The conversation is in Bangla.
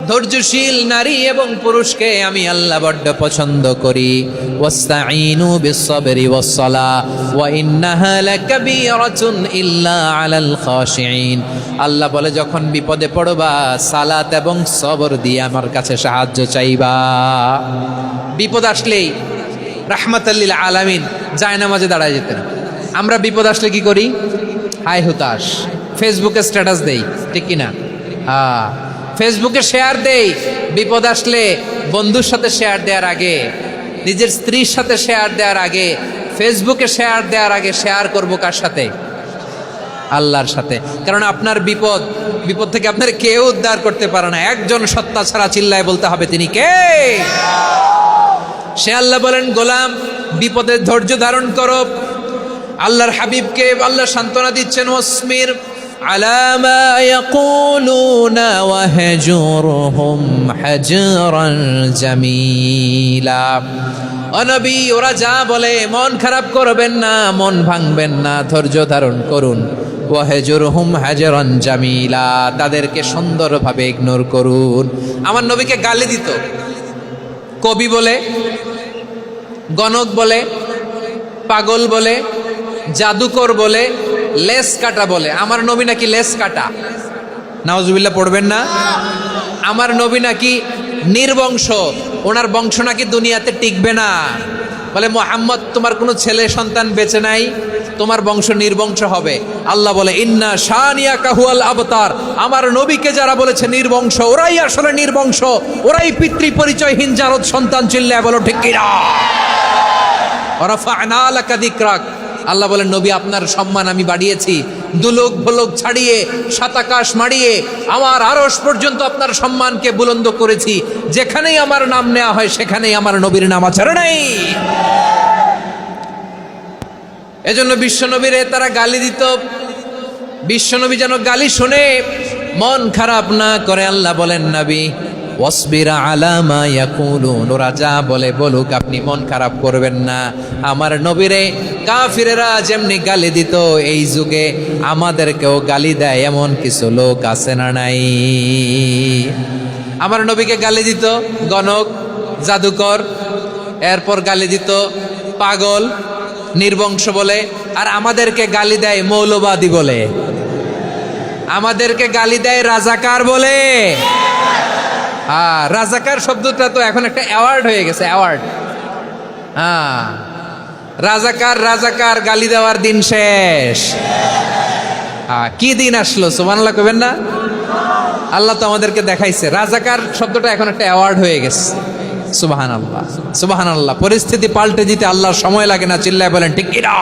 ধৈর্যশীল নারী এবং পুরুষকে আমি আল্লাহ বড্ড পছন্দ করি। ওয়াস্তাঈনু বিস-সাবরি ওয়াস-সালাহ ওয়া ইন্নাহা লাকাবীরাতুন ইল্লা আলাল খাশিঈন। আল্লাহ বলে যখন বিপদে পড়বা সালাত এবং সবর দিয়ে আমার কাছে সাহায্য চাইবা। বিপদ আসলেই রাহমাতাল লিল আলামিন জায়নামাজে দাঁড়ায় যেতেন। আমরা বিপদ আসলে কি করি? হায় হুতাশ, ফেসবুকে স্ট্যাটাস দেই, ঠিক কিনা? হ্যাঁ, ফেসবুকে শেয়ার দেই। বিপদ আসলে বন্ধুর সাথে শেয়ার দেওয়ার আগে, নিজের স্ত্রীর সাথে শেয়ার দেওয়ার আগে, ফেসবুকে শেয়ার দেওয়ার আগে শেয়ার করবো কার সাথে? আল্লাহর সাথে। কারণ আপনার বিপদ থেকে আপনার কেউ উদ্ধার করতে পারে না, একজন সত্তা ছাড়া। চিল্লায় বলতে হবে তিনি কে? সে আল্লাহ বলেন, গোলাম বিপদে ধৈর্য ধারণ করো। আল্লাহর হাবিবকে আল্লাহ সান্ত্বনা দিচ্ছেন, ওয়াসমির আলা মা ইয়াকুলুনা ওয়াহজুরহুম হাজরান জামিলা। ও নবী, ওরা যা বলে মন খারাপ করবেন না, মন ভাঙবেন না, ধৈর্য ধারণ করুন। ওয়াহজুরহুম হাজরান জামিলা, তাদেরকে সুন্দরভাবে ইগনোর করুন। আমার নবীকে গালি দিত কবি বলে, গণক বলে, পাগল বলে, জাদুকর বলে, লেস কাটা বলে। আমার নবী নাকি লেস কাটা, নাউজুবিল্লাহ পড়বেন না। আমার নবী নাকি নির্বংশ, ওনার বংশ নাকি দুনিয়াতে টিকবে না। বলে মুহাম্মদ, তোমার কোনো ছেলে সন্তান বেঁচে নাই, তোমার বংশ নির্বংশ হবে। আল্লাহ বলে ইন্না শানিয়াকা হুয়াল আবতার। আমার নবীকে যারা বলেছে নির্বংশ, ওরাই আসলে নির্বংশ, ওরাই পিতৃ পরিচয়হীন জারদ সন্তান। চিল্লায় বলো ঠিক কিনা? রাফা'না লাকা যিকরাক। আল্লাহ বলেন, নবী আপনার সম্মান আমি বাড়িয়েছি, দুলোক ভোলোক ছাড়িয়ে, সাতাকাশ মাড়িয়ে আমার আরশ পর্যন্ত আপনার সম্মানকে বুলন্দ করেছি। যেখানেই আমার নাম নেওয়া হয় সেখানেই আমার নবীর নাম আছে নাই। এজন্য বিশ্বনবীরে তারা গালি দিত। বিশ্বনবী যেন গালি শুনে মন খারাপ না করে, আল্লাহ বলেন, নবী ওয়াসবির আলা মা ইয়াকুলুন, ওরা যা বলে বলুক, আপনি মন খারাপ করবেন না। আমার নবীরে কাফিরেরা যেমনি গালি দিত, এই যুগে আমাদেরকেও গালি দেয় এমন কিছু লোক আছে না নাই? আমার নবীকে গালি দিত গণক, জাদুকর, এরপর গালি দিত পাগল, নির্বংশ বলে। আর আমাদেরকে গালি দেয় মৌলবাদী বলে, আমাদেরকে গালি দেয় রাজাকার বলে। হ্যাঁ, রাজাকার শব্দটা তো এখন একটা অ্যাওয়ার্ড হয়ে গেছে, অ্যাওয়ার্ড। হ্যাঁ, রাজাকার গালি দেওয়ার দিন শেষ। হ্যাঁ, কি দিন আসলো? সুবহানাল্লাহ কইবেন না? আল্লাহ তো আমাদেরকে দেখাইছে। রাজাকার শব্দটা এখন একটা অ্যাওয়ার্ড হয়ে গেছে। সুবহানাল্লাহ, সুবহানাল্লাহ। পরিস্থিতি পাল্টে দিতে আল্লাহর সময় লাগে না। চিল্লায় বলেন ঠিক কিনা?